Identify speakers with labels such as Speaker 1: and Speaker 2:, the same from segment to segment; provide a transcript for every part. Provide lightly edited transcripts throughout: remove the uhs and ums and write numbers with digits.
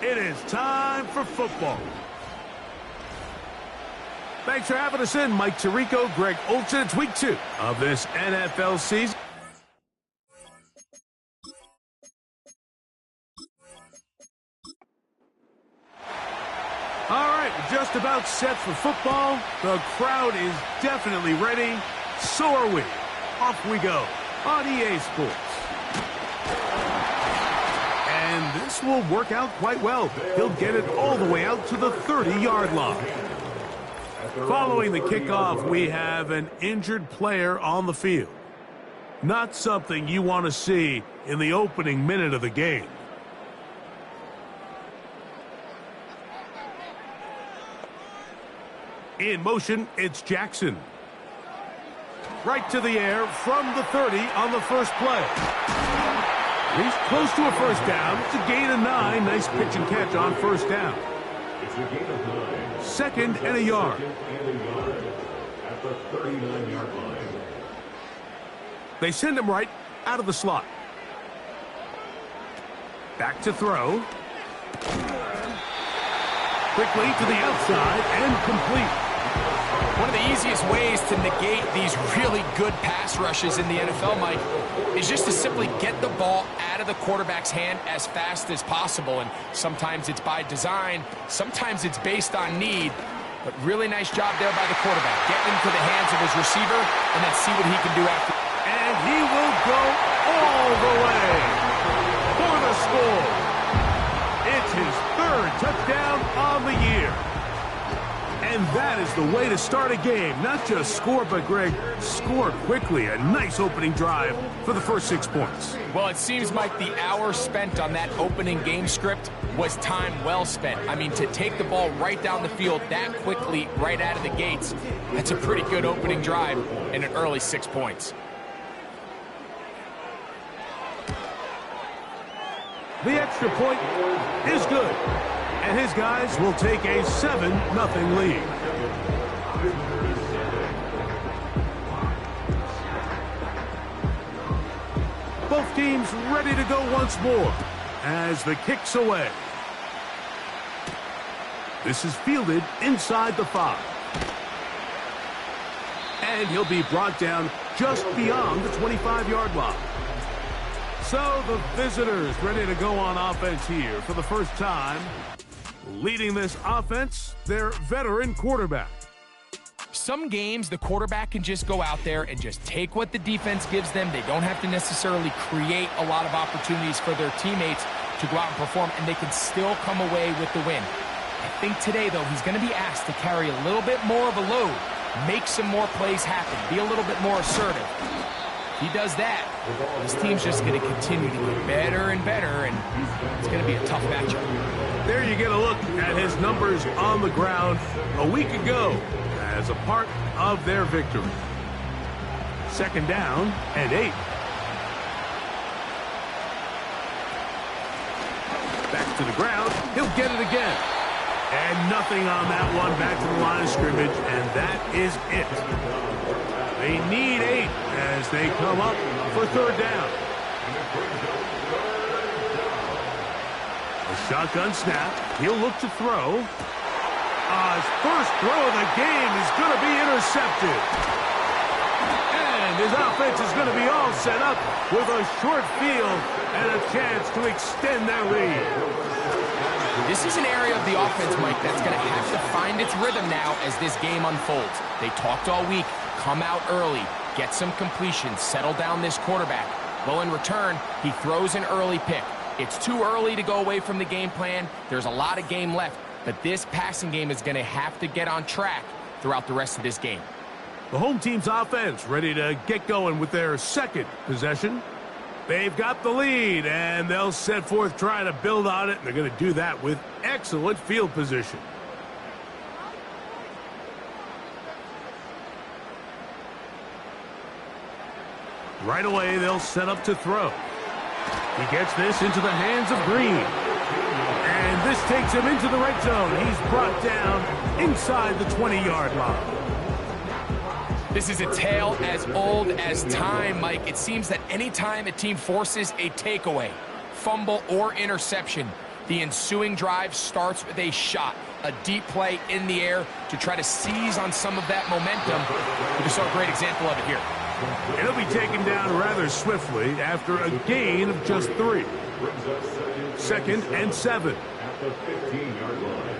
Speaker 1: It is time for football. Thanks for having us in, Mike Tirico, Greg Olsen. It's week 2 of this NFL season. All right, we're just about set for football. The crowd is definitely ready. So are we. Off we go on EA Sports. And this will work out quite well. He'll get it all the way out to the 30-yard line. Following the kickoff, we have an injured player on the field. Not something you want to see in the opening minute of the game. In motion, it's Jackson. Right to the air from the 30 on the first play. He's close to a first down. It's a gain of 9. Nice pitch and catch on first down.
Speaker 2: It's a gain of 9.
Speaker 1: Second and a yard.
Speaker 2: At the 39-yard line.
Speaker 1: They send him right out of the slot. Back to throw. Quickly to the outside and complete.
Speaker 3: One of the easiest ways to negate these really good pass rushes in the NFL, Mike, is just to simply get the ball out of the quarterback's hand as fast as possible. And sometimes it's by design, sometimes it's based on need. But really nice job there by the quarterback. Get into the hands of his receiver and then see what he can do after.
Speaker 1: And he will go all the way for the score. It's his 3rd touchdown on the year. And that is the way to start a game. Not just score, but, Greg, score quickly. A nice opening drive for the first 6 points.
Speaker 3: Well, it seems like the hour spent on that opening game script was time well spent. I mean, to take the ball right down the field that quickly, right out of the gates, that's a pretty good opening drive and an early 6 points.
Speaker 1: The extra point is good. And his guys will take a 7-0 lead. Both teams ready to go once more as the kick's away. This is fielded inside the 5. And he'll be brought down just beyond the 25-yard line. So the visitors ready to go on offense here for the first time. Leading this offense, their veteran quarterback.
Speaker 3: Some games, the quarterback can just go out there and just take what the defense gives them. They don't have to necessarily create a lot of opportunities for their teammates to go out and perform, and they can still come away with the win. I think today, though, he's going to be asked to carry a little bit more of a load, make some more plays happen, be a little bit more assertive. If he does that, his team's just going to continue to get better and better, and it's going to be a tough matchup.
Speaker 1: There you get a look at his numbers on the ground a week ago as a part of their victory. 2nd down and 8. Back to the ground. He'll get it again. And nothing on that one. Back to the line of scrimmage, and that is it. They need 8 as they come up for 3rd down. A shotgun snap. He'll look to throw. His first throw of the game is going to be intercepted. And his offense is going to be all set up with a short field and a chance to extend their lead.
Speaker 3: This is an area of the offense, Mike, that's going to have to find its rhythm now as this game unfolds. They talked all week. Come out early, get some completions, settle down this quarterback. Well, in return, he throws an early pick. It's too early to go away from the game plan. There's a lot of game left, but this passing game is going to have to get on track throughout the rest of this game.
Speaker 1: The home team's offense ready to get going with their 2nd possession. They've got the lead, and they'll set forth trying to build on it, and they're going to do that with excellent field position. Right away, they'll set up to throw. He gets this into the hands of Green. And this takes him into the red zone. He's brought down inside the 20-yard line.
Speaker 3: This is a tale as old as time, Mike. It seems that anytime a team forces a takeaway, fumble, or interception, The ensuing drive starts with a shot, a deep play in the air to try to seize on some of that momentum. We just saw a great example of it here.
Speaker 1: It'll be taken down rather swiftly after a gain of just 3. 2nd and 7.
Speaker 2: At the 15-yard line.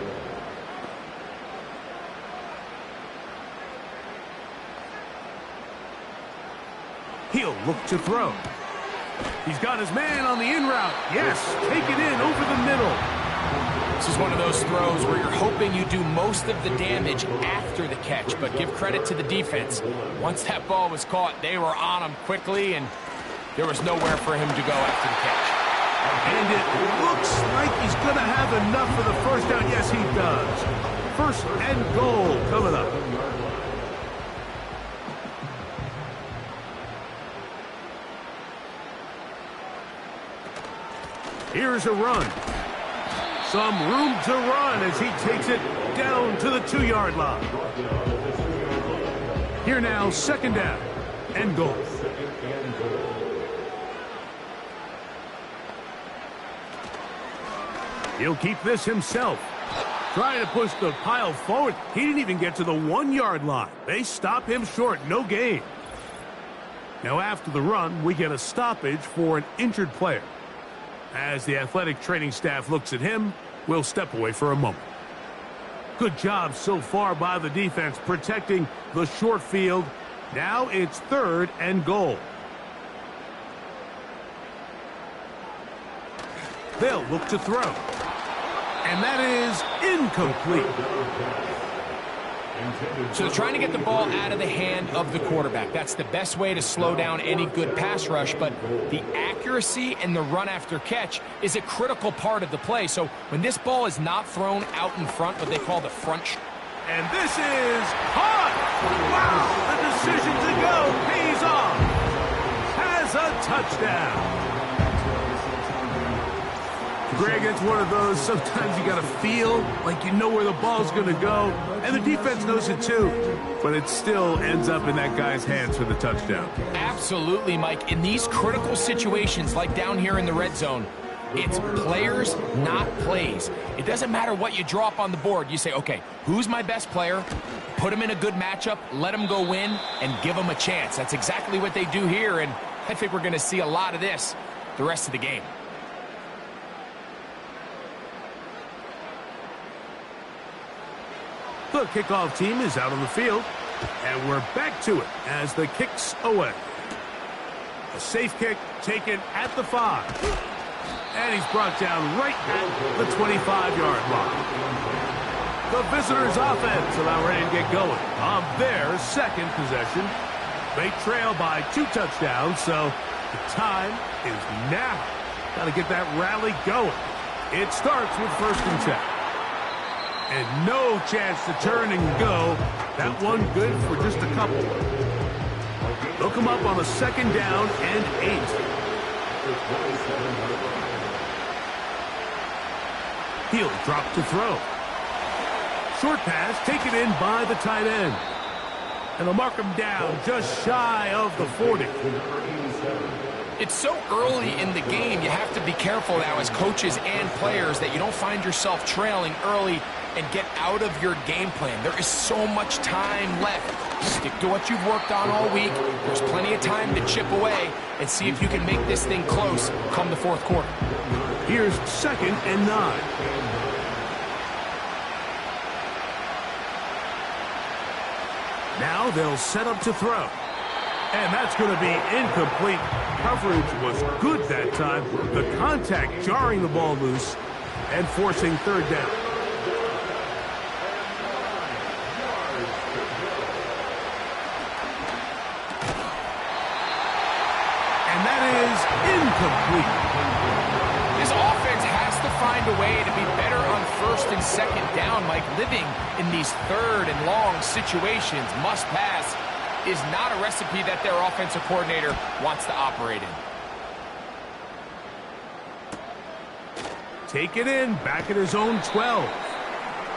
Speaker 1: He'll look to throw. He's got his man on the in route. Yes, take it in over the middle.
Speaker 3: This is one of those throws where you're hoping you do most of the damage after the catch, but give credit to the defense. Once that ball was caught, they were on him quickly, and there was nowhere for him to go after the catch.
Speaker 1: And it looks like he's going to have enough for the first down. Yes, he does. 1st and goal coming up. Here's a run. Some room to run as he takes it down to the 2-yard line. Here now, 2nd down and goal. He'll keep this himself. Trying to push the pile forward. He didn't even get to the 1-yard line. They stop him short. No gain. Now after the run, we get a stoppage for an injured player. As the athletic training staff looks at him, we'll step away for a moment. Good job so far by the defense protecting the short field. Now it's 3rd and goal. They'll look to throw. And that is incomplete.
Speaker 3: So they're trying to get the ball out of the hand of the quarterback. That's the best way to slow down any good pass rush, but the accuracy and the run after catch is a critical part of the play. So when this ball is not thrown out in front, what they call the front.
Speaker 1: And this is hot. Wow, the decision to go pays off. Has a touchdown. Greg, it's one of those, sometimes you got to feel like you know where the ball's going to go, and the defense knows it too, but it still ends up in that guy's hands for the touchdown.
Speaker 3: Absolutely, Mike. In these critical situations, like down here in the red zone, it's players, not plays. It doesn't matter what you draw up on the board. You say, okay, who's my best player? Put him in a good matchup, let him go win, and give him a chance. That's exactly what they do here, and I think we're going to see a lot of this the rest of the game.
Speaker 1: The kickoff team is out on the field, and we're back to it as the kick's away. A safe kick taken at the 5. And he's brought down right at the 25-yard line. The visitors' offense about ready to get going on their 2nd possession. They trail by 2 touchdowns, so the time is now. Got to get that rally going. It starts with 1st and 10. And no chance to turn and go. That one good for just a couple. They'll come up on a 2nd down and 8. He'll drop to throw. Short pass taken in by the tight end. And they'll mark him down just shy of the 40.
Speaker 3: It's so early in the game, you have to be careful now as coaches and players that you don't find yourself trailing early and get out of your game plan. There is so much time left. Stick to what you've worked on all week. There's plenty of time to chip away and see if you can make this thing close come the 4th quarter.
Speaker 1: Here's 2nd and 9. Now they'll set up to throw. And that's going to be incomplete. Coverage was good that time. The contact jarring the ball loose and forcing 3rd down. And that is incomplete.
Speaker 3: This offense has to find a way to be better on 1st and 2nd down, Mike. Living in these 3rd and long situations, must pass, is not a recipe that their offensive coordinator wants to operate in.
Speaker 1: Take it in, back at his own 12.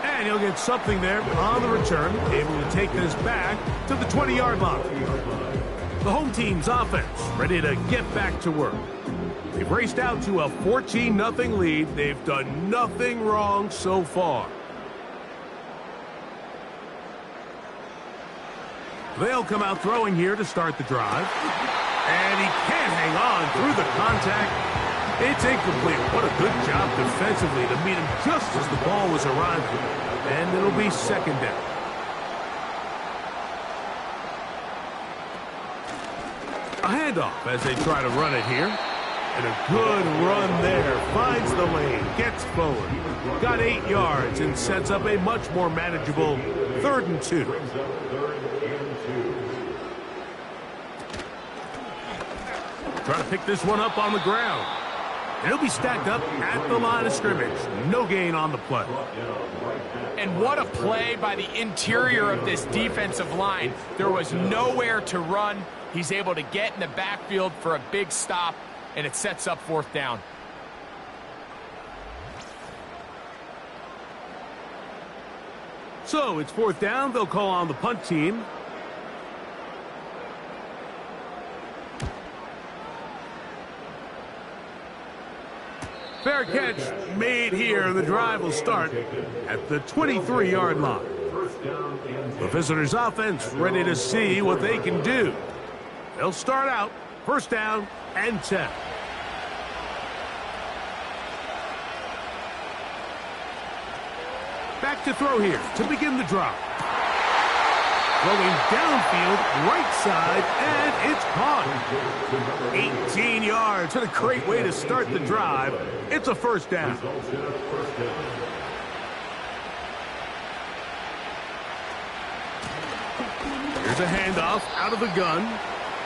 Speaker 1: And he'll get something there on the return, able to take this back to the 20-yard line. The home team's offense ready to get back to work. They've raced out to a 14-0 lead. They've done nothing wrong so far. They'll come out throwing here to start the drive. And he can't hang on through the contact. It's incomplete. What a good job defensively to meet him just as the ball was arriving. And it'll be second down. A handoff as they try to run it here. And a good run there. Finds the lane. Gets forward. Got 8 yards and sets up a much more manageable 3rd and 2. Trying to pick this one up on the ground. And he'll be stacked up at the line of scrimmage. No gain on the play.
Speaker 3: And what a play by the interior of this defensive line. There was nowhere to run. He's able to get in the backfield for a big stop, and it sets up 4th down.
Speaker 1: So it's 4th down. They'll call on the punt team. Fair catch made here. The drive will start at the 23-yard line. The visitors' offense ready to see what they can do. They'll start out 1st down and 10. Back to throw here to begin the drive. Throwing downfield, right side, and it's caught. 18 yards. What a great way to start the drive. It's a 1st down. Here's a handoff out of the gun.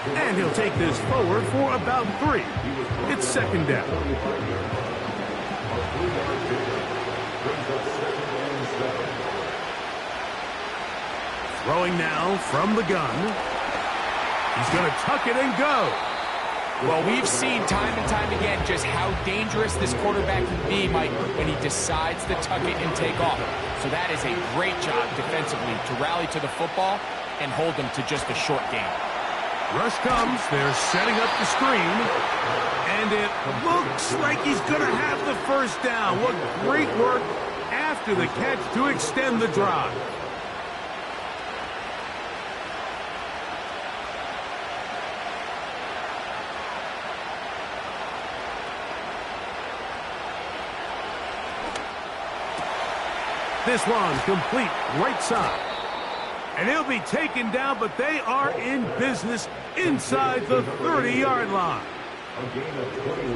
Speaker 1: And he'll take this forward for about 3. It's 2nd down. Throwing now from the gun. He's going to tuck it and go.
Speaker 3: Well, we've seen time and time again just how dangerous this quarterback can be, Mike, when he decides to tuck it and take off. So that is a great job defensively to rally to the football and hold them to just a short gain.
Speaker 1: Rush comes. They're setting up the screen. And it looks like he's going to have the 1st down. What great work after the catch to extend the drive. This one complete right side. And he'll be taken down, but they are in business inside the 30-yard line.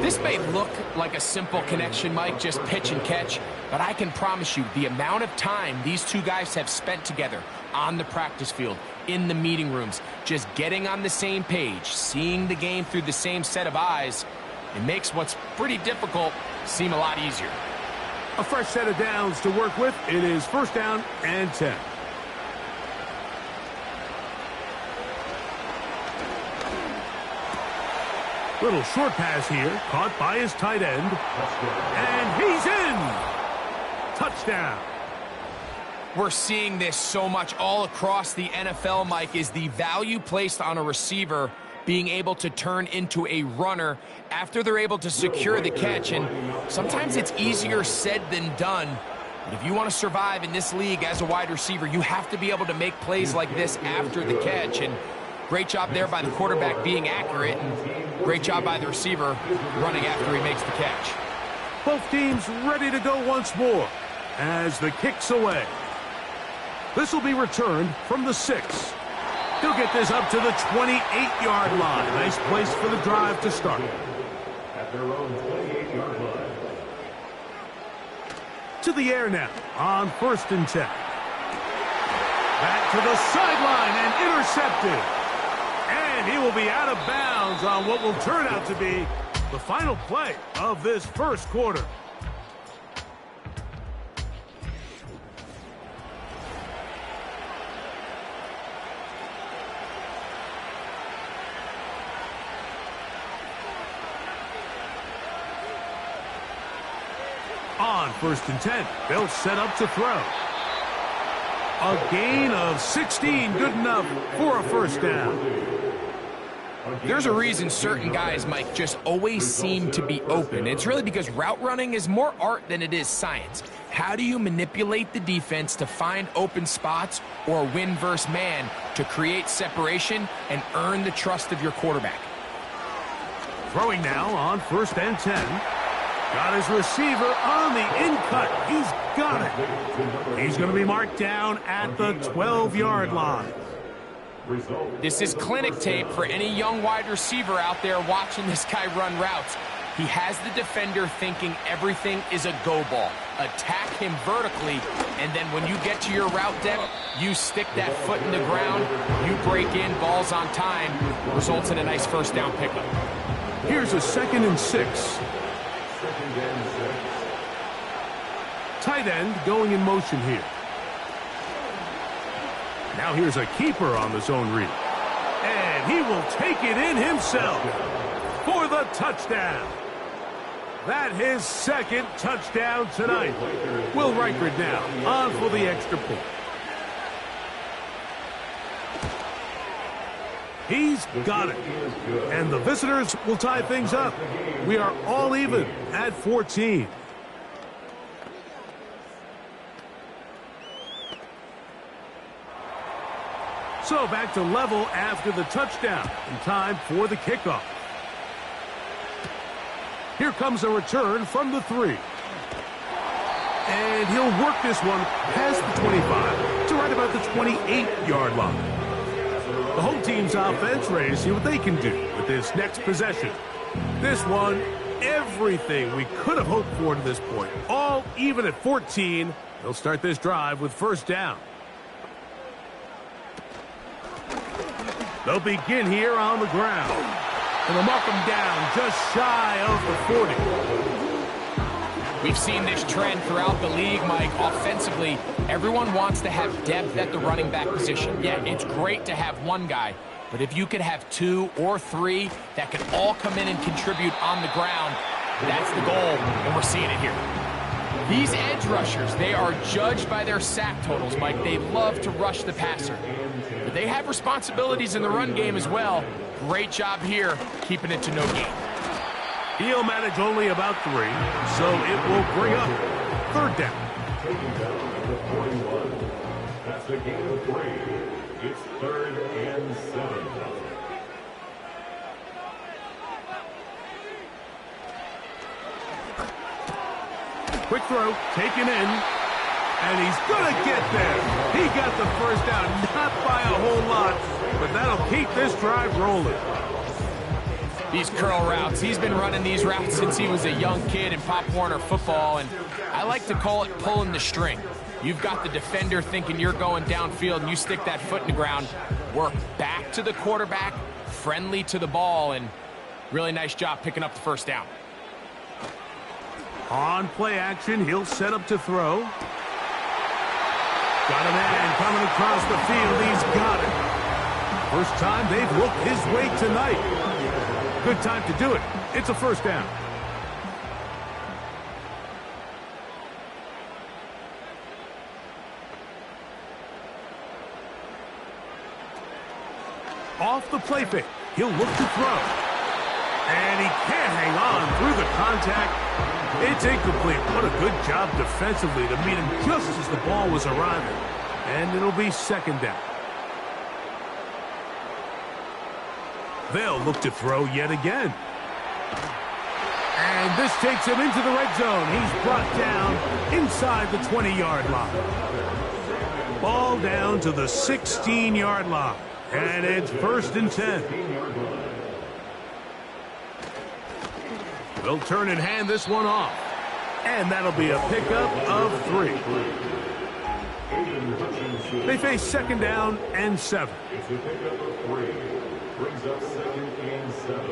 Speaker 3: This may look like a simple connection, Mike, just pitch and catch, but I can promise you the amount of time these two guys have spent together on the practice field, in the meeting rooms, just getting on the same page, seeing the game through the same set of eyes, it makes what's pretty difficult seem a lot easier.
Speaker 1: A fresh set of downs to work with. It is 1st down and 10. Little short pass here, caught by his tight end. And he's in! Touchdown.
Speaker 3: We're seeing this so much all across the NFL, Mike, is the value placed on a receiver being able to turn into a runner after they're able to secure the catch. And sometimes it's easier said than done. But if you want to survive in this league as a wide receiver, you have to be able to make plays like this after the catch. And great job there by the quarterback being accurate. And great job by the receiver running after he makes the catch.
Speaker 1: Both teams ready to go once more as the kick's away. This will be returned from the 6. He'll get this up to the 28-yard line. Nice place for the drive to start.
Speaker 2: At their own 28-yard line.
Speaker 1: To the air now on 1st and 10. Back to the sideline and intercepted. And he will be out of bounds on what will turn out to be the final play of this 1st quarter. On 1st and 10, they'll set up to throw. A gain of 16, good enough for a 1st down.
Speaker 3: There's a reason certain guys, Mike, just always seem to be open. It's really because route running is more art than it is science. How do you manipulate the defense to find open spots or win versus man to create separation and earn the trust of your quarterback?
Speaker 1: Throwing now on 1st and 10. Got his receiver on the in-cut. He's got it. He's going to be marked down at the 12-yard line.
Speaker 3: This is clinic tape for any young wide receiver out there watching this guy run routes. He has the defender thinking everything is a go ball. Attack him vertically, and then when you get to your route depth, you stick that foot in the ground, you break in, balls on time, results in a nice 1st down pickup.
Speaker 1: Here's a 2nd and 6. Tight end going in motion here. Now here's a keeper on the zone read. And he will take it in himself for the touchdown. That his 2nd touchdown tonight. Will Reichert now on for the extra point. He's got it. And the visitors will tie things up. We are all even at 14. So back to level after the touchdown. And time for the kickoff. Here comes a return from the 3. And he'll work this one past the 25 to right about the 28-yard line. The whole team's offense ready to see what they can do with this next possession. This one, everything we could have hoped for to this point. All even at 14. They'll start this drive with 1st down. They'll begin here on the ground. And they'll mark them down just shy of the 40.
Speaker 3: We've seen this trend throughout the league, Mike. Offensively, everyone wants to have depth at the running back position. Yeah, it's great to have one guy, but if you could have 2 or 3 that can all come in and contribute on the ground, that's the goal, and we're seeing it here. These edge rushers, they are judged by their sack totals, Mike. They love to rush the passer. But they have responsibilities in the run game as well. Great job here, keeping it to no gain.
Speaker 1: He'll manage only about 3, so it will bring up 3rd down.
Speaker 2: Taking down the 41. That's a gain of 3. It's 3rd and 7.
Speaker 1: Quick throw, taken in, and he's going to get there. He got the 1st down, not by a whole lot, but that'll keep this drive rolling.
Speaker 3: These curl routes, he's been running these routes since he was a young kid in Pop Warner football, and I like to call it pulling the string. You've got the defender thinking you're going downfield, and you stick that foot in the ground, work back to the quarterback, friendly to the ball, and really nice job picking up the 1st down.
Speaker 1: On play action, he'll set up to throw. Got a man coming across the field. He's got it. First time they've looked his way tonight. Good time to do it. It's a 1st down. Off the play fake. He'll look to throw. And he can't hang on through the contact. It's incomplete. What a good job defensively to meet him just as the ball was arriving. And it'll be 2nd down. They'll look to throw yet again. And this takes him into the red zone. He's brought down inside the 20-yard line. Ball down to the 16-yard line. And it's 1st and 10. They'll turn and hand this one off. And that'll be a pickup of 3. They face 2nd down and 7.
Speaker 2: It's a pickup of 3. Brings up 2nd and 7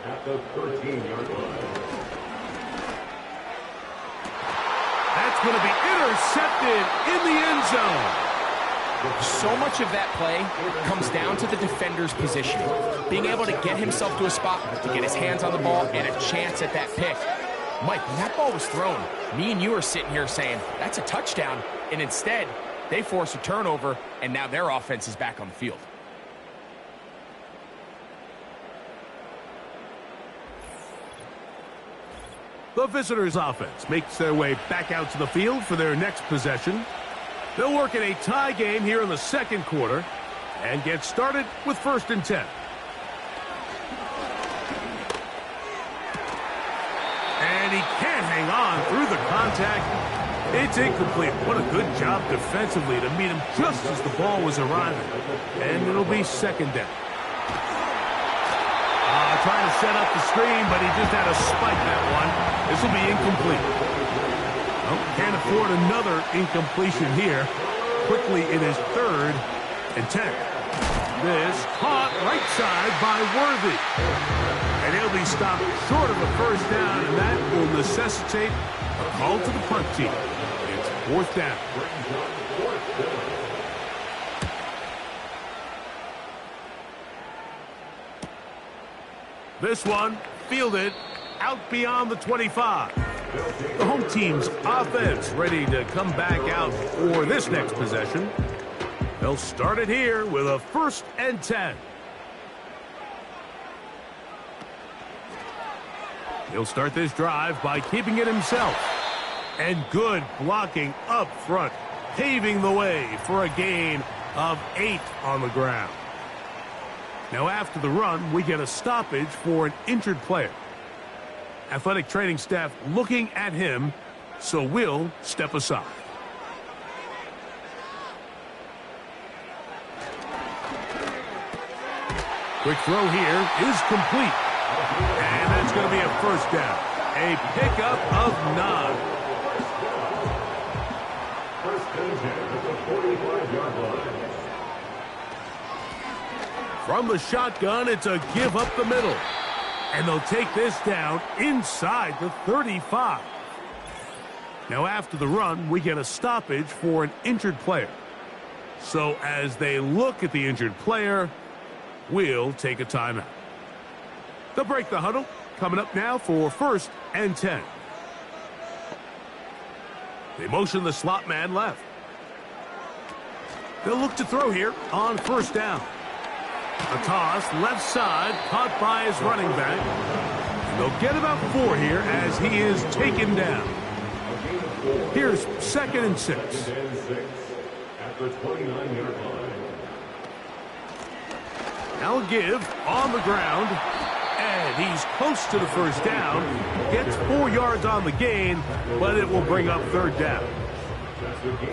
Speaker 2: at the 13-yard line.
Speaker 1: That's going to be intercepted in the end zone.
Speaker 3: So much of that play comes down to the defender's positioning. Being able to get himself to a spot, to get his hands on the ball, and a chance at that pick. Mike, when that ball was thrown, me and you are sitting here saying, that's a touchdown. And instead, they force a turnover, and now their offense is back on the field.
Speaker 1: The visitors' offense makes their way back out to the field for their next possession. They'll work in a tie game here in the second quarter and get started with 1st and 10. And he can't hang on through the contact. It's incomplete. What a good job defensively to meet him just as the ball was arriving. And it'll be 2nd down. Trying to set up the screen, but he just had to spike that one. This will be incomplete. Well, can't afford another incompletion here. Quickly in his 3rd and 10. This caught right side by Worthy. And he'll be stopped short of a 1st down, and that will necessitate a call to the punt team. It's 4th down. This one fielded out beyond the 25. The home team's offense ready to come back out for this next possession. They'll start it here with a 1st and 10. He'll start this drive by keeping it himself. And good blocking up front, paving the way for a gain of 8 on the ground. Now after the run, we get a stoppage for an injured player. Athletic training staff looking at him, so we'll step aside. Quick throw here is complete. And that's going to be a 1st down. A pickup of 9.
Speaker 2: 1st and 10 at the 45-yard line.
Speaker 1: From the shotgun, it's a give up the middle. And they'll take this down inside the 35. Now after the run, we get a stoppage for an injured player. So as they look at the injured player, we'll take a timeout. They'll break the huddle. Coming up now for 1st and 10. They motion the slot man left. They'll look to throw here on 1st down. A toss left side caught by his running back. And they'll get about 4 here as he is taken down. Here's 2nd and 6.
Speaker 2: At the 29-yard line.
Speaker 1: Now a give on the ground. And he's close to the 1st down. Gets 4 yards on the gain, but it will bring up 3rd down.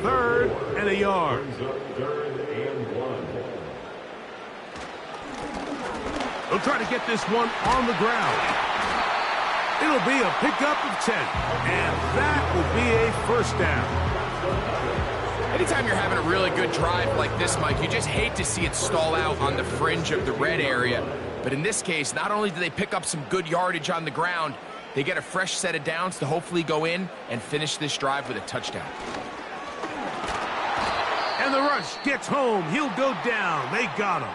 Speaker 1: 3rd and a yard.
Speaker 2: 3rd and 1.
Speaker 1: They'll try to get this one on the ground. It'll be a pickup of 10. And that will be a 1st down.
Speaker 3: Anytime you're having a really good drive like this, Mike, you just hate to see it stall out on the fringe of the red area. But in this case, not only do they pick up some good yardage on the ground, they get a fresh set of downs to hopefully go in and finish this drive with a touchdown.
Speaker 1: And the rush gets home. He'll go down. They got him.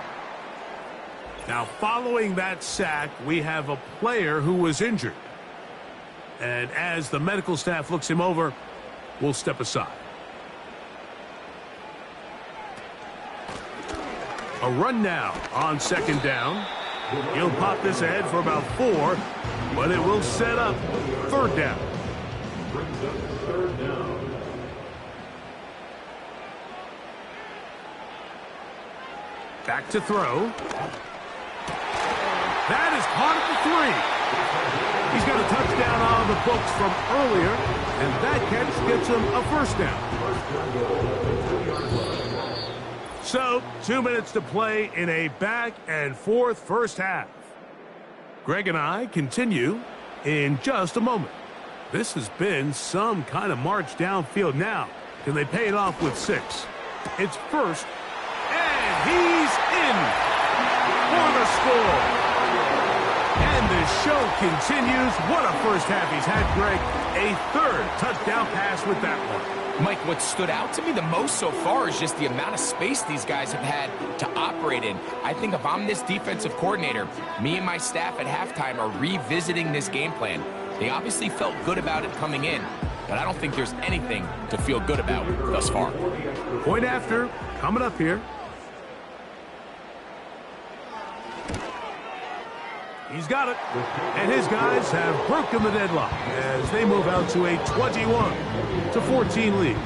Speaker 1: Now, following that sack, we have a player who was injured. And as the medical staff looks him over, we'll step aside. A run now on 2nd down. He'll pop this ahead for about 4, but it will set up 3rd down.
Speaker 2: Brings up 3rd down.
Speaker 1: Back to throw. That is caught at the 3. He's got a touchdown on the books from earlier, and that catch gets him a 1st down. So, 2 minutes to play in a back and forth 1st half. Greg and I continue in just a moment. This has been some kind of march downfield now. Can they pay it off with 6? It's 1st, and he's in for the score. And the show continues. What a 1st half he's had, Greg. A 3rd touchdown pass with that one.
Speaker 3: Mike, what stood out to me the most so far is just the amount of space these guys have had to operate in. I think if I'm this defensive coordinator, me and my staff at halftime are revisiting this game plan. They obviously felt good about it coming in, but I don't think there's anything to feel good about thus far.
Speaker 1: Point after, coming up here. He's got it. And his guys have broken the deadlock as they move out to a 21-14 lead.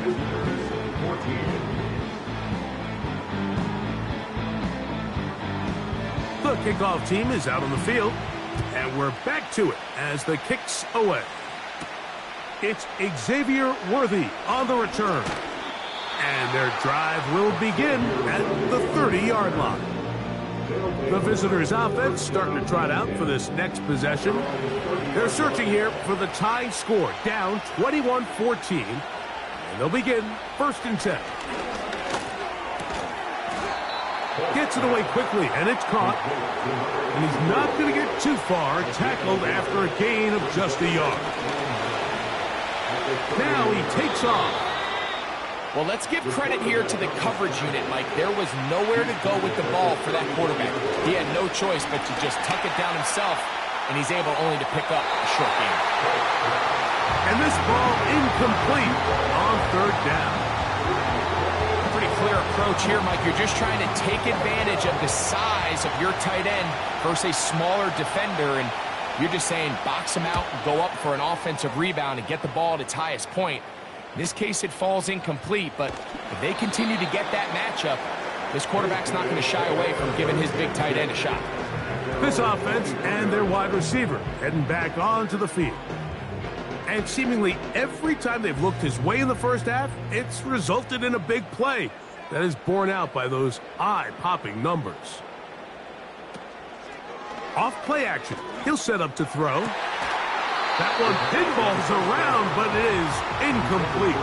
Speaker 1: The kickoff team is out on the field, and we're back to it as the kick's away. It's Xavier Worthy on the return. And their drive will begin at the 30-yard line. The visitors' offense starting to trot out for this next possession. They're searching here for the tying score, down 21-14. And they'll begin 1st and 10. Gets it away quickly, and it's caught. And he's not going to get too far, tackled after a gain of just a yard. Now he takes off.
Speaker 3: Well, let's give credit here to the coverage unit, Mike. There was nowhere to go with the ball for that quarterback. He had no choice but to just tuck it down himself, and he's able only to pick up a short gain.
Speaker 1: And this ball incomplete on 3rd down.
Speaker 3: Pretty clear approach here, Mike. You're just trying to take advantage of the size of your tight end versus a smaller defender, and you're just saying box him out and go up for an offensive rebound and get the ball at its highest point. In this case, it falls incomplete, but if they continue to get that matchup, this quarterback's not going to shy away from giving his big tight end a shot.
Speaker 1: This offense and their wide receiver heading back onto the field. And seemingly every time they've looked his way in the first half, it's resulted in a big play that is borne out by those eye-popping numbers. Off play action. He'll set up to throw. That one pinballs around, but it is incomplete.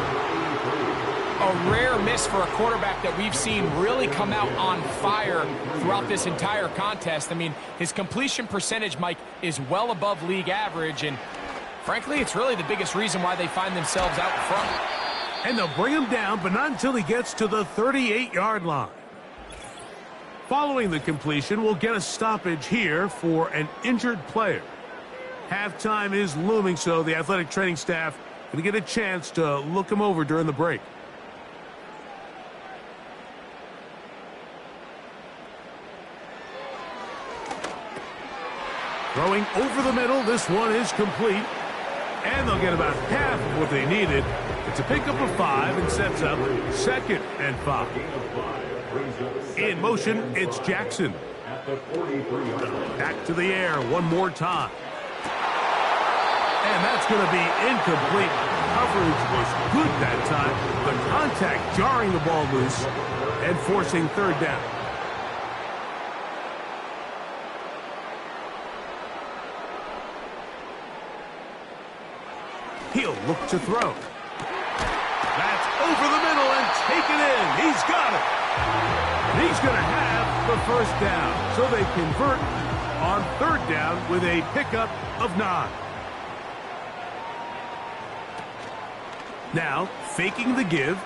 Speaker 3: A rare miss for a quarterback that we've seen really come out on fire throughout this entire contest. I mean, his completion percentage, Mike, is well above league average, and frankly, it's really the biggest reason why they find themselves out in front.
Speaker 1: And they'll bring him down, but not until he gets to the 38-yard line. Following the completion, we'll get a stoppage here for an injured player. Halftime is looming, so the athletic training staff going to get a chance to look him over during the break. Throwing over the middle, this one is complete. And they'll get about half of what they needed. It's a pickup of 5 and sets up 2nd and 5. In motion, it's Jackson. Back to the air one more time. And that's going to be incomplete. Coverage was good that time. The contact jarring the ball loose and forcing 3rd down. He'll look to throw. That's over the middle and taken in. He's got it. And he's going to have the 1st down. So they convert on 3rd down with a pickup of 9. Now, faking the give.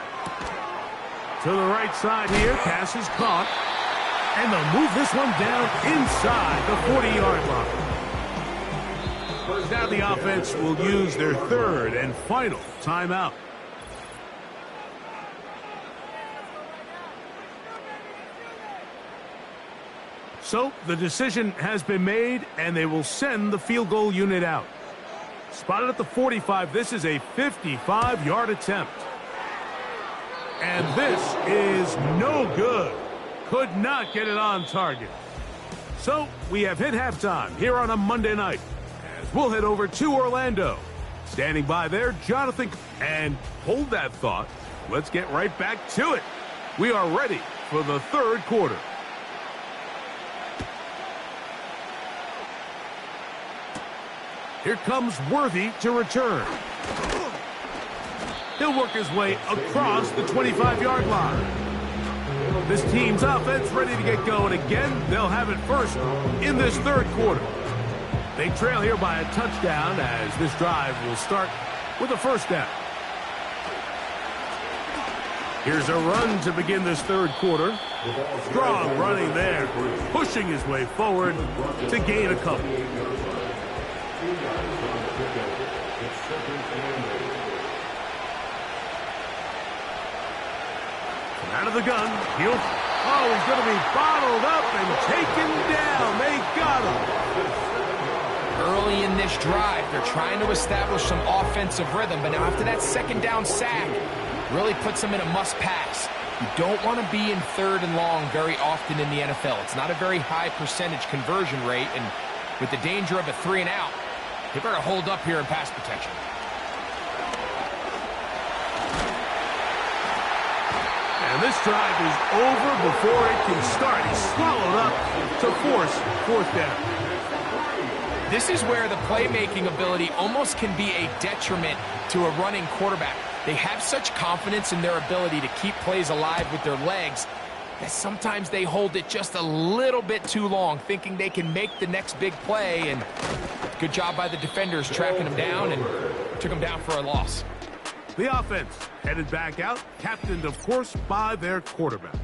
Speaker 1: To the right side here. Pass is caught. And they'll move this one down inside the 40-yard line. Now the offense will use their 3rd and final timeout. So the decision has been made, and they will send the field goal unit out. Spotted at the 45, this is a 55-yard attempt. And this is no good. Could not get it on target. So we have hit halftime here on a Monday night. As we'll head over to Orlando. Standing by there, Jonathan. And hold that thought. Let's get right back to it. We are ready for the 3rd quarter. Here comes Worthy to return. He'll work his way across the 25-yard line. This team's offense ready to get going again. They'll have it first in this 3rd quarter. They trail here by a touchdown as this drive will start with a 1st down. Here's a run to begin this 3rd quarter. Strong running there, pushing his way forward to gain a couple. From out of the gun, he's going to be bottled up and taken down. They got him.
Speaker 3: early in this drive. They're trying to establish some offensive rhythm, but now after that second down sack, really puts them in a must-pass. You don't want to be in 3rd and long very often in the NFL. It's not a very high percentage conversion rate, and with the danger of a 3 and out, they better hold up here in pass protection.
Speaker 1: And this drive is over before it can start. He's swallowed up to force 4th down.
Speaker 3: This is where the playmaking ability almost can be a detriment to a running quarterback. They have such confidence in their ability to keep plays alive with their legs that sometimes they hold it just a little bit too long, thinking they can make the next big play, and good job by the defenders tracking them down and took them down for a loss.
Speaker 1: The offense headed back out, captained, of course, by their quarterback.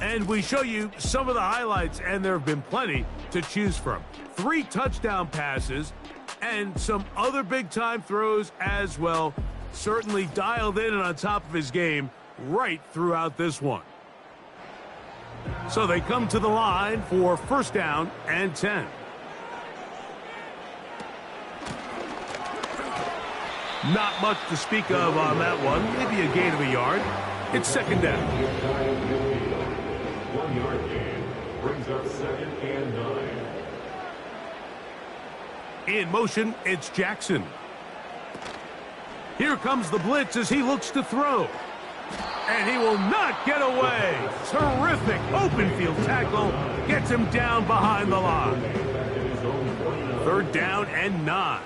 Speaker 1: And we show you some of the highlights, and there have been plenty to choose from. 3 touchdown passes and some other big-time throws as well. Certainly dialed in and on top of his game right throughout this one. So they come to the line for 1st down and 10. Not much to speak of on that one. Maybe a gain of a yard. It's 2nd down.
Speaker 2: 1-yard gain brings up 2nd and 9.
Speaker 1: In motion, it's Jackson. Here comes the blitz as he looks to throw. And he will not get away. Terrific open field tackle. Gets him down behind the line. 3rd down and 9.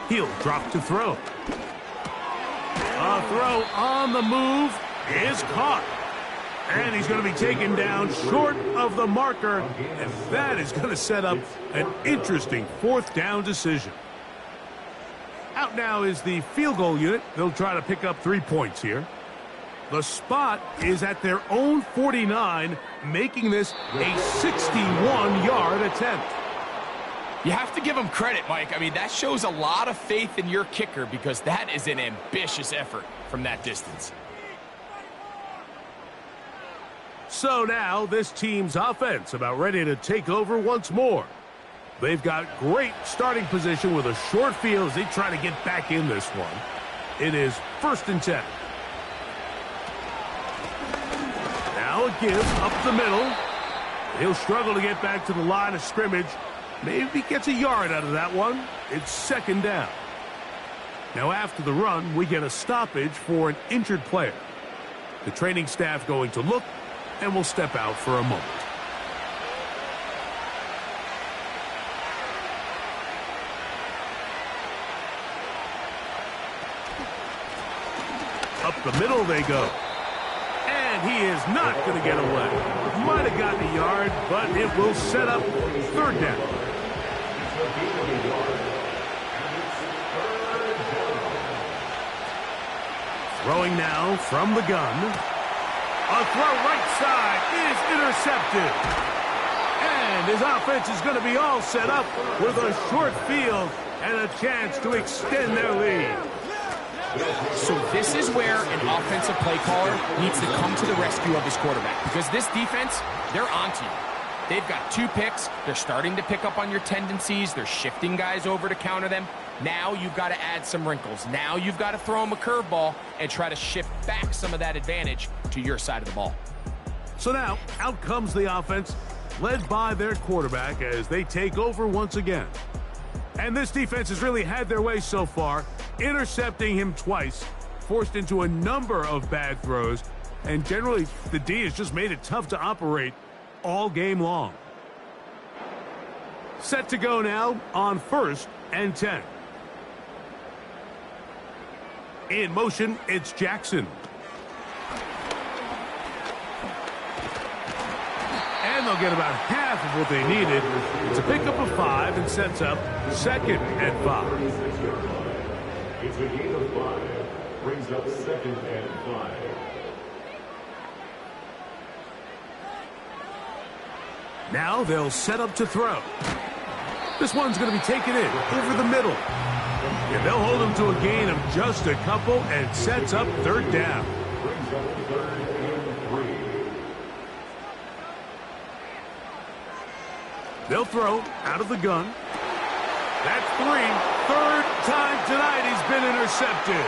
Speaker 1: He'll drop to throw. A throw on the move is caught. And he's going to be taken down short of the marker. And that is going to set up an interesting 4th down decision. Out now is the field goal unit. They'll try to pick up 3 points here. The spot is at their own 49, making this a 61-yard attempt.
Speaker 3: You have to give them credit, Mike. I mean, that shows a lot of faith in your kicker because that is an ambitious effort from that distance.
Speaker 1: So now this team's offense about ready to take over once more. They've got great starting position with a short field as they try to get back in this one. It is 1st and 10. Now a give up the middle. He'll struggle to get back to the line of scrimmage. Maybe gets a yard out of that one. It's 2nd down. Now after the run, we get a stoppage for an injured player. The training staff going to look and will step out for a moment. Up the middle they go. And he is not going to get away. Might have gotten a yard, but it will set up 3rd down. Throwing now from the gun. A throw right side is intercepted. And his offense is going to be all set up with a short field and a chance to extend their lead.
Speaker 3: So this is where an offensive play caller needs to come to the rescue of his quarterback, because this defense, they're onto you. They've got 2 picks. They're starting to pick up on your tendencies. They're shifting guys over to counter them. Now you've got to add some wrinkles. Now you've got to throw them a curveball and try to shift back some of that advantage to your side of the ball.
Speaker 1: So now out comes the offense, led by their quarterback as they take over once again. And this defense has really had their way so far, intercepting him twice, forced into a number of bad throws, and generally the D has just made it tough to operate all game long. Set to go now on 1st and 10. In motion, it's Jackson. And they'll get about half of what they needed. It's a pickup of 5 and sets up 2nd and 5.
Speaker 2: It's a gain of 5. Brings up 2nd and 5.
Speaker 1: Now they'll set up to throw. This one's going to be taken in over the middle. And they'll hold him to a gain of just a couple and sets up third down.
Speaker 2: Brings up third and 3.
Speaker 1: They'll throw out of the gun. That's 3. Third time tonight he's been intercepted.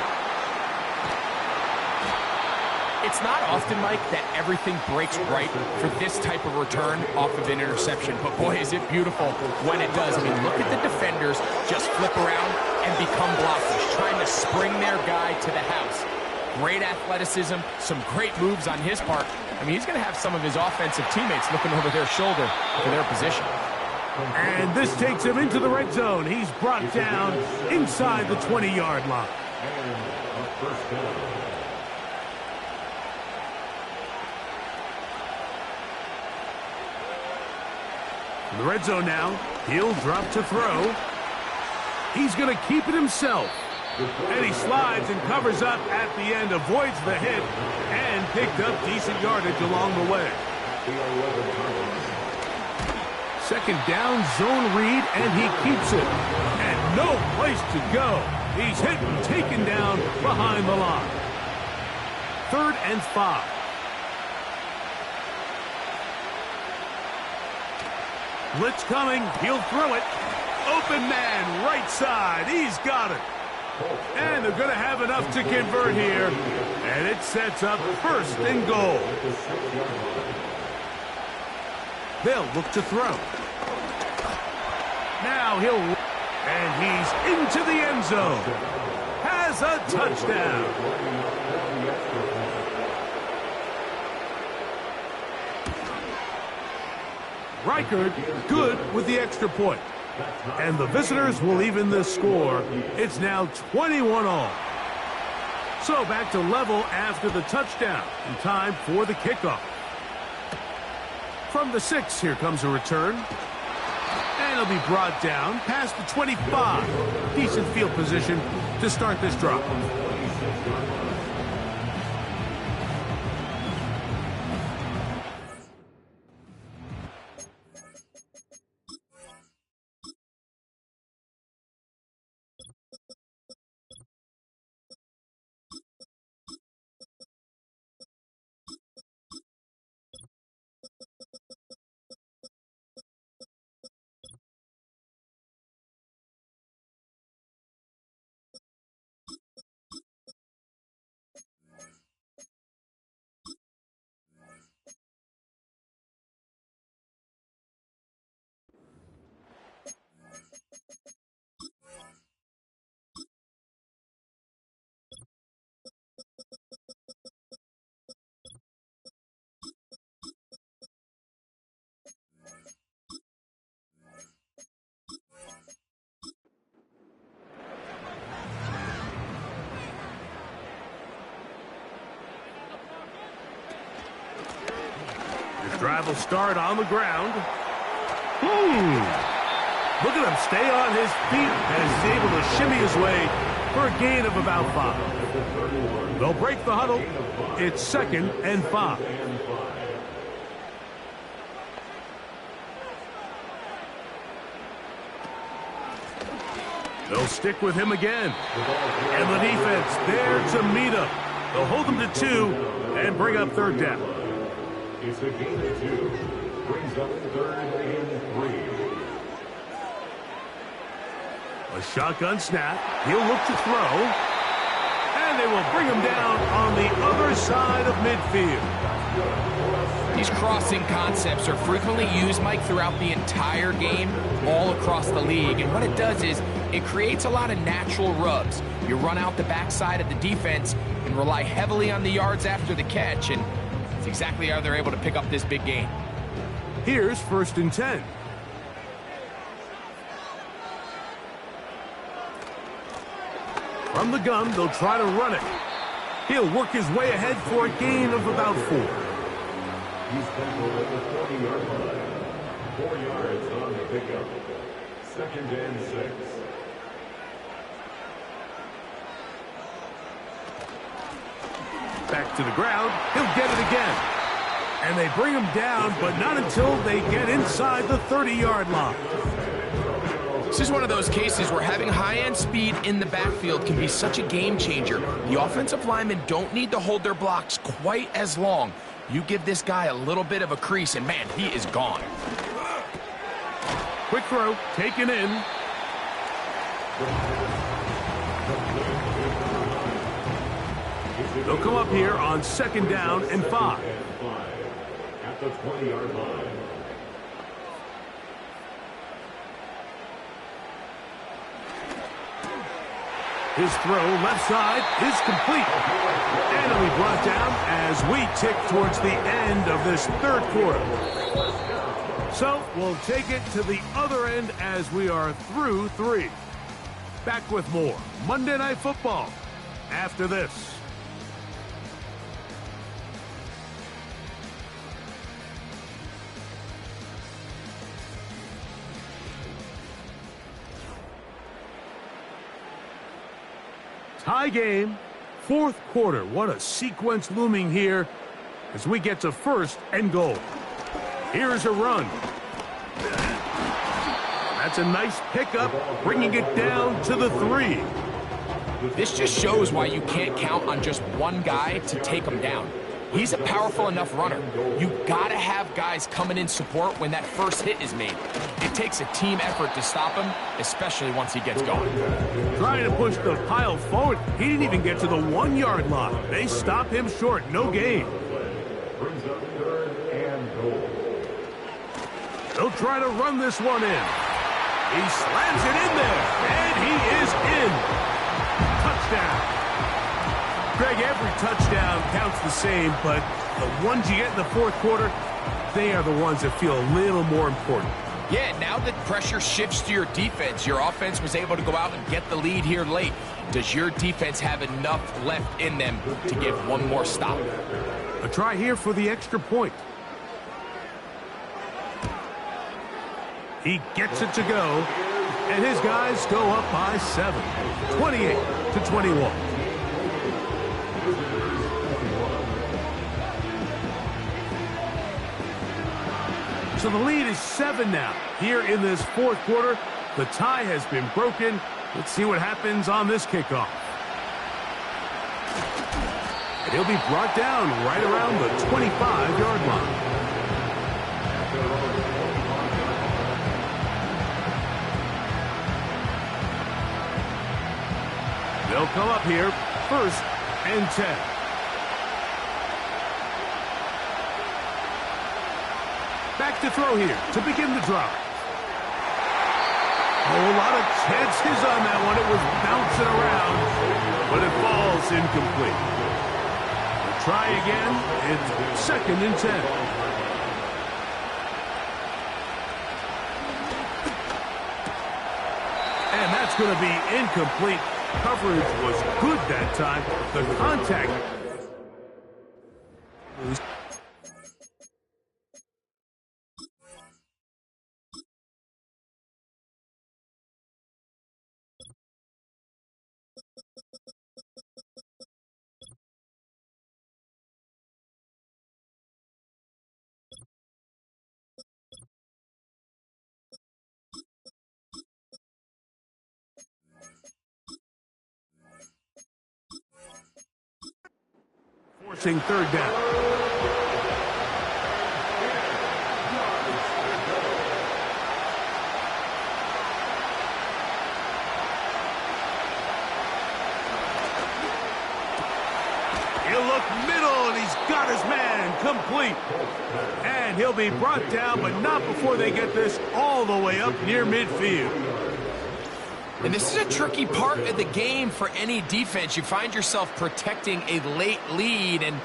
Speaker 3: It's not often, Mike, that everything breaks right for this type of return off of an interception. But boy, is it beautiful when it does. I mean, look at the defenders just flip around and become blockers, trying to spring their guy to the house. Great athleticism, some great moves on his part. I mean, he's going to have some of his offensive teammates looking over their shoulder for their position.
Speaker 1: And this takes him into the red zone. He's brought down inside the 20-yard line.
Speaker 2: And a first down.
Speaker 1: In the red zone now, he'll drop to throw. He's going to keep it himself. And he slides and covers up at the end, avoids the hit, and picked up decent yardage along the way. Second down, zone read, and he keeps it. And no place to go. He's hit and taken down behind the line. 3rd and 5. Blitz coming. He'll throw it. Open man, right side. He's got it. And they're going to have enough to convert here. And it sets up 1st and goal. They'll look to throw. Now he'll... And he's into the end zone. Has a touchdown. Reichard good with the extra point. And the visitors will even the score. It's now 21-all. So back to level after the touchdown. And time for the kickoff. From the 6, here comes a return. And it'll be brought down past the 25. Decent field position to start this drive. Drive will start on the ground. Look at him stay on his feet and is able to shimmy his way for a gain of about 5. They'll break the huddle. It's 2nd and 5. They'll stick with him again. And the defense there to meet him. They'll hold him to 2 and bring up 3rd down.
Speaker 2: It's a gain of 2. Brings up 3rd and 3.
Speaker 1: A shotgun snap. He'll look to throw. And they will bring him down on the other side of midfield.
Speaker 3: These crossing concepts are frequently used, Mike, throughout the entire game, all across the league. And what it does is it creates a lot of natural rubs. You run out the backside of the defense and rely heavily on the yards after the catch, and it's exactly how they're able to pick up this big gain.
Speaker 1: Here's 1st and 10. From the gun, they'll try to run it. He'll work his way ahead for a gain of about 4.
Speaker 2: He's tackled at the 40-yard line. 4 yards on the pickup. 2nd and 6.
Speaker 1: Back to the ground. He'll get it again. And they bring him down, but not until they get inside the 30-yard line.
Speaker 3: This is one of those cases where having high-end speed in the backfield can be such a game changer. The offensive linemen don't need to hold their blocks quite as long. You give this guy a little bit of a crease, and man, he is gone.
Speaker 1: Quick throw, taken in. They'll come up here on 2nd down and 5.
Speaker 2: At the 20-yard line.
Speaker 1: His throw left side is complete. And he'll be brought down as we tick towards the end of this 3rd quarter. So we'll take it to the other end as we are through 3. Back with more Monday Night Football after this. Tie game, 4th quarter. What a sequence looming here as we get to 1st and goal. Here's a run. That's a nice pickup, bringing it down to the 3.
Speaker 3: This just shows why you can't count on just one guy to take him down. He's a powerful enough runner. You gotta have guys coming in support when that first hit is made. It takes a team effort to stop him, especially once he gets going.
Speaker 1: Trying to push the pile forward. He didn't even get to the 1-yard line. They stop him short. No gain.
Speaker 2: Brings up 3rd and goal.
Speaker 1: They'll try to run this one in. He slams it in there, and he is in. Touchdown. Greg, every touchdown counts the same, but the ones you get in the 4th quarter, they are the ones that feel a little more important.
Speaker 3: Yeah, now that pressure shifts to your defense, your offense was able to go out and get the lead here late. Does your defense have enough left in them to give one more stop?
Speaker 1: A try here for the extra point. He gets it to go, and his guys go up by 7, 28-21. So the lead is 7 now. Here in this 4th quarter, the tie has been broken. Let's see what happens on this kickoff. And he'll be brought down right around the 25-yard line. They'll come up here, 1st and 10. Back to throw here to begin the drive. Oh, a lot of chances on that one. It was bouncing around, but it falls incomplete. We'll try again. It's 2nd and 10. And that's going to be incomplete. Coverage was good that time. The contact was forcing 3rd down. He'll look middle, and he's got his man complete. And he'll be brought down, but not before they get this all the way up near midfield.
Speaker 3: And this is a tricky part of the game for any defense. You find yourself protecting a late lead, and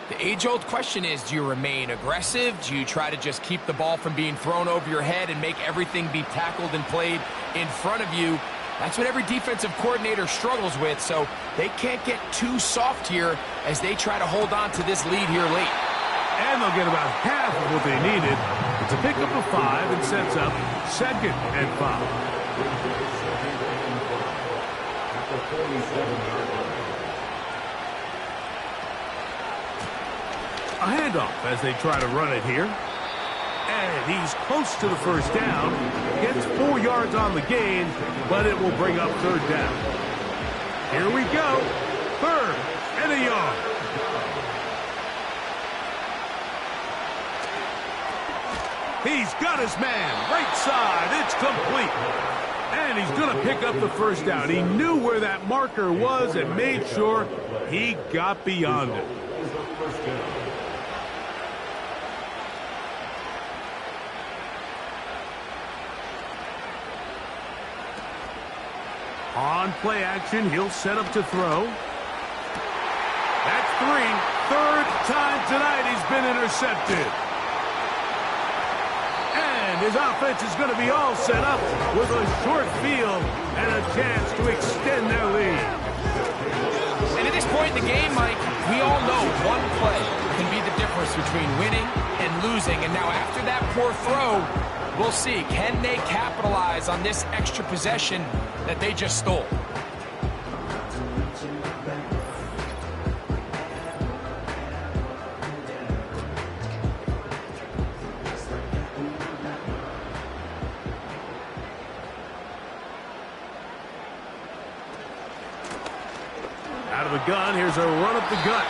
Speaker 3: the age-old question is, do you remain aggressive? Do you try to just keep the ball from being thrown over your head and make everything be tackled and played in front of you? That's what every defensive coordinator struggles with, so they can't get too soft here as they try to hold on to this lead here late.
Speaker 1: And they'll get about half of what they needed. It's a pickup of 5 and sets up 2nd and 5. A handoff as they try to run it here. And he's close to the first down. Gets 4 yards on the gain, but it will bring up third down. Here we go. 3rd and a yard. He's got his man. Right side. It's complete. And he's going to pick up the first down. He knew where that marker was and made sure he got beyond it. On play action, he'll set up to throw. That's 3. 3rd time tonight he's been intercepted. And his offense is going to be all set up with a short field and a chance to extend their lead.
Speaker 3: And at this point in the game, Mike, we all know one play can be the difference between winning and losing. And now after that poor throw, we'll see, can they capitalize on this extra possession that they just stole?
Speaker 1: Out of the gun, here's a run up the gut.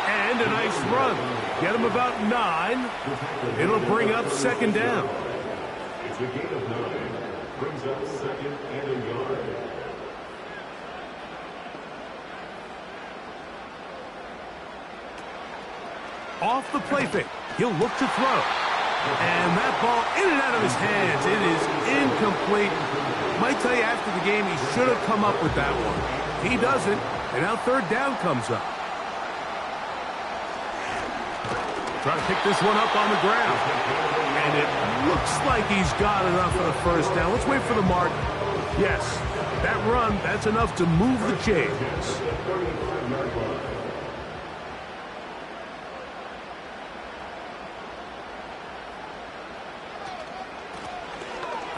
Speaker 1: And a nice run. Get him about 9. It'll bring up 2nd down.
Speaker 2: It's a gain of 9. Brings up 2nd and a yard.
Speaker 1: Off the play fake. He'll look to throw. And that ball in and out of his hands. It is incomplete. Might tell you after the game he should have come up with that one. He doesn't. And now 3rd down comes up. Try to pick this one up on the ground. And it looks like he's got enough for the first down. Let's wait for the mark. Yes, that run, that's enough to move the chains.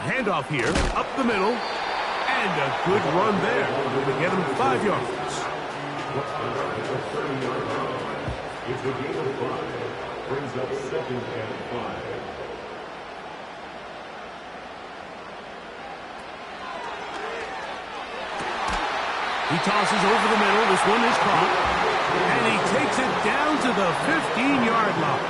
Speaker 1: Handoff here, up the middle. And a good run there to get him 5 yards.
Speaker 2: It's a gain of 5. Brings up 2nd and 5.
Speaker 1: He tosses over the middle. This one is caught. And he takes it down to the 15-yard line.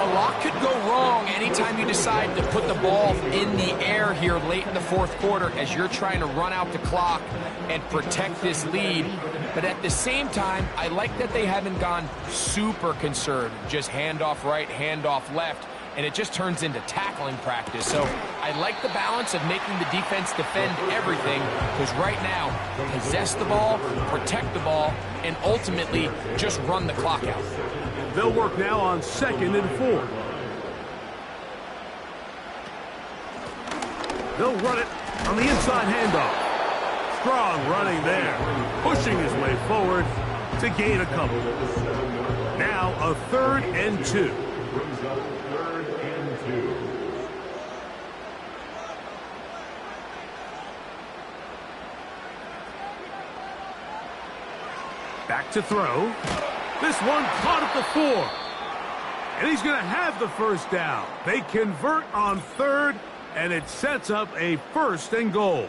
Speaker 3: A lot could go wrong anytime you decide to put the ball in the air here late in the 4th quarter as you're trying to run out the clock and protect this lead. But at the same time, I like that they haven't gone super conservative. Just handoff right, handoff left, and it just turns into tackling practice. So I like the balance of making the defense defend everything, because right now, possess the ball, protect the ball, and ultimately just run the clock out.
Speaker 1: They'll work now on 2nd and 4. They'll run it on the inside handoff. Strong running there, pushing his way forward to gain a couple. Now a 3rd and 2.
Speaker 2: Brings up 3rd and 2.
Speaker 1: Back to throw. This one caught at the 4. And he's going to have the first down. They convert on 3rd, and it sets up a 1st and goal.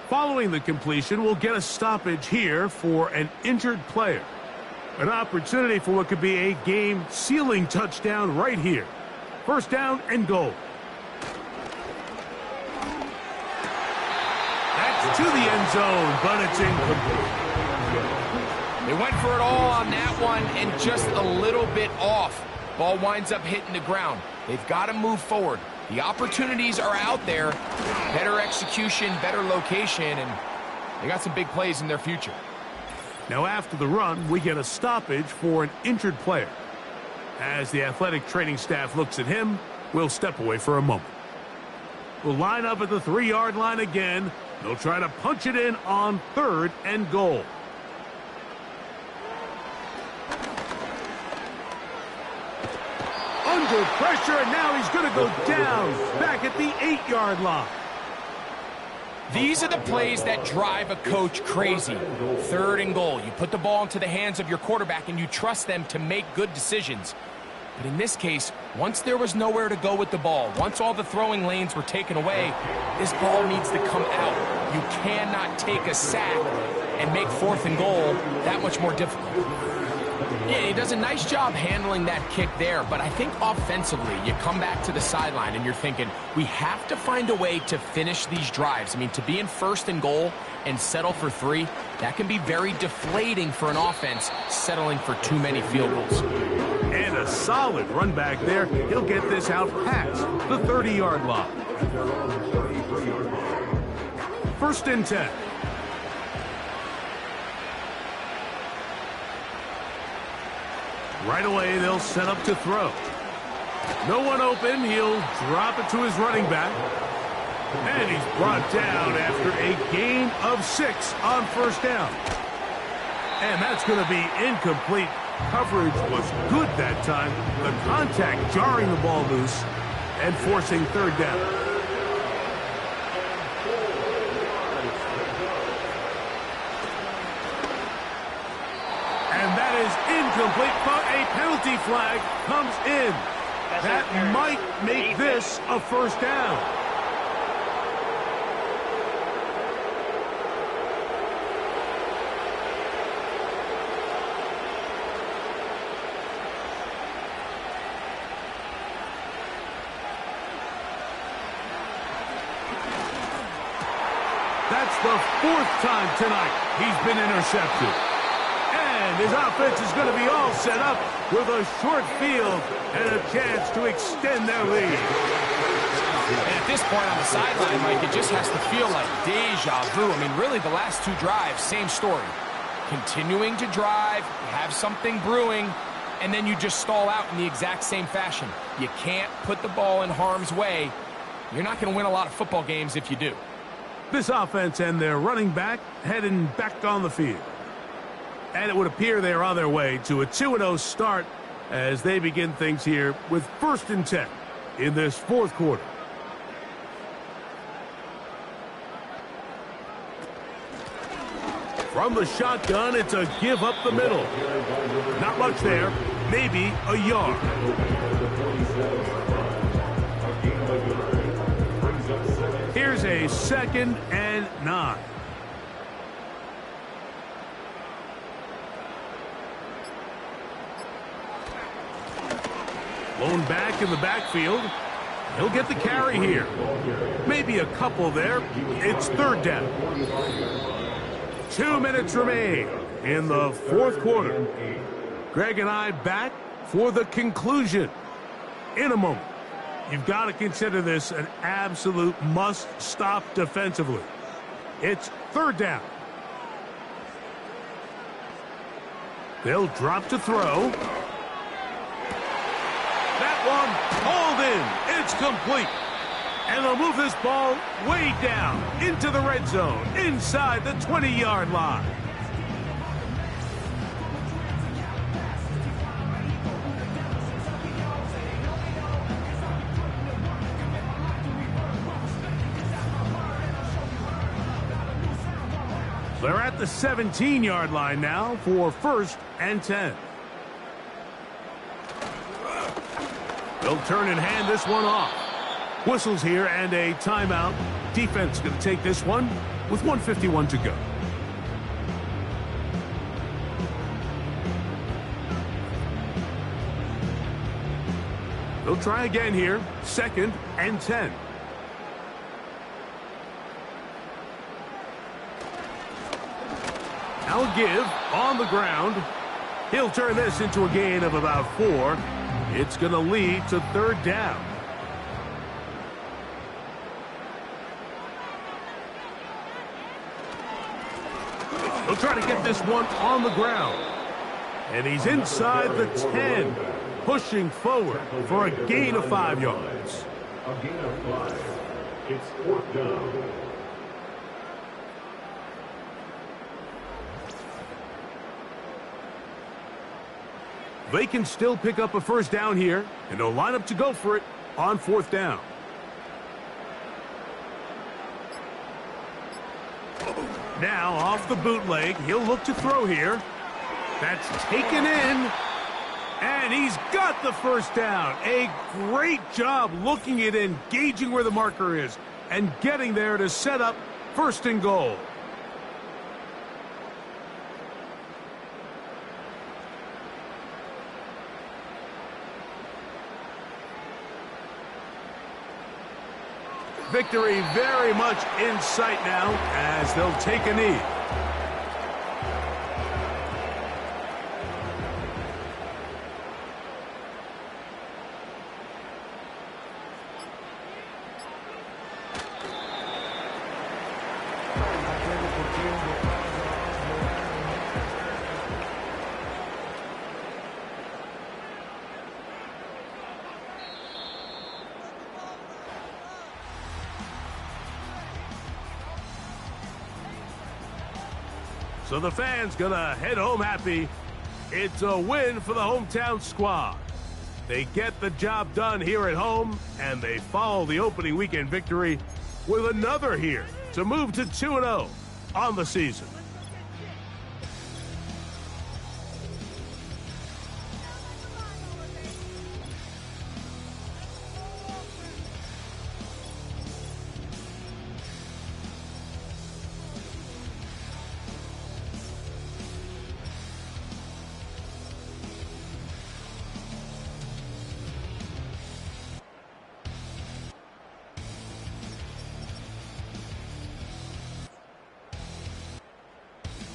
Speaker 1: Following the completion, we'll get a stoppage here for an injured player. An opportunity for what could be a game-sealing touchdown right here. 1st down and goal. That's to the end zone, but it's incomplete.
Speaker 3: They went for it all on that one and just a little bit off. Ball winds up hitting the ground. They've got to move forward. The opportunities are out there. Better execution, better location, and they got some big plays in their future.
Speaker 1: Now after the run, we get a stoppage for an injured player. As the athletic training staff looks at him, we'll step away for a moment. We'll line up at the 3-yard line again. They'll try to punch it in on 3rd and goal. Under pressure, and now he's going to go down back at the 8-yard line.
Speaker 3: These are the plays that drive a coach crazy. 3rd and goal. You put the ball into the hands of your quarterback and you trust them to make good decisions. But in this case, once there was nowhere to go with the ball, once all the throwing lanes were taken away, this ball needs to come out. You cannot take a sack and make 4th and goal that much more difficult. Yeah, he does a nice job handling that kick there, but I think offensively, you come back to the sideline and you're thinking, we have to find a way to finish these drives. I mean, to be in 1st and goal and settle for 3, that can be very deflating for an offense settling for too many field goals.
Speaker 1: And a solid run back there. He'll get this out past the 30-yard line. 1st and 10. Right away, they'll set up to throw. No one open. He'll drop it to his running back. And he's brought down after a gain of 6 on 1st down. And that's going to be incomplete. Coverage was good that time. The contact jarring the ball loose and forcing 3rd down. Incomplete, but a penalty flag comes in. That might make this a 1st down. That's the 4th time tonight he's been intercepted. His offense is going to be all set up with a short field and a chance to extend their lead.
Speaker 3: And at this point on the sideline, Mike, it just has to feel like deja vu. I mean, really, the last 2 drives, same story. Continuing to drive, you have something brewing, and then you just stall out in the exact same fashion. You can't put the ball in harm's way. You're not going to win a lot of football games if you do.
Speaker 1: This offense and their running back heading back on the field. And it would appear they're on their way to a 2-0 start as they begin things here with 1st and 10 in this 4th quarter. From the shotgun, it's a give up the middle. Not much there, maybe a yard. Here's a 2nd and 9. Blown back in the backfield. He'll get the carry here. Maybe a couple there. It's 3rd down. 2 minutes remain in the 4th quarter. Greg and I back for the conclusion in a moment. You've got to consider this an absolute must-stop defensively. It's 3rd down. They'll drop to throw. One hauled in. It's complete. And they'll move this ball way down into the red zone, inside the 20-yard line. They're at the 17-yard line now for 1st and 10. They'll turn and hand this one off. Whistles here and a timeout. Defense going to take this one with 1:51 to go. They'll try again here. 2nd and 10. Now a give on the ground. He'll turn this into a gain of about 4. It's going to lead to 3rd down. He'll try to get this one on the ground. And he's inside the 10, pushing forward for a gain of 5 yards.
Speaker 2: A gain of 5. It's 4th down.
Speaker 1: They can still pick up a 1st down here, and they'll line up to go for it on 4th down. Now off the bootleg, he'll look to throw here. That's taken in, and he's He's got the first down. A great job looking at engaging where the marker is and getting there to set up first and goal. Victory very much in sight now as they'll take a knee. So the fans gonna head home happy. It's a win for the hometown squad. They get the job done here at home, and they follow the opening weekend victory with another here to move to 2-0 on the season.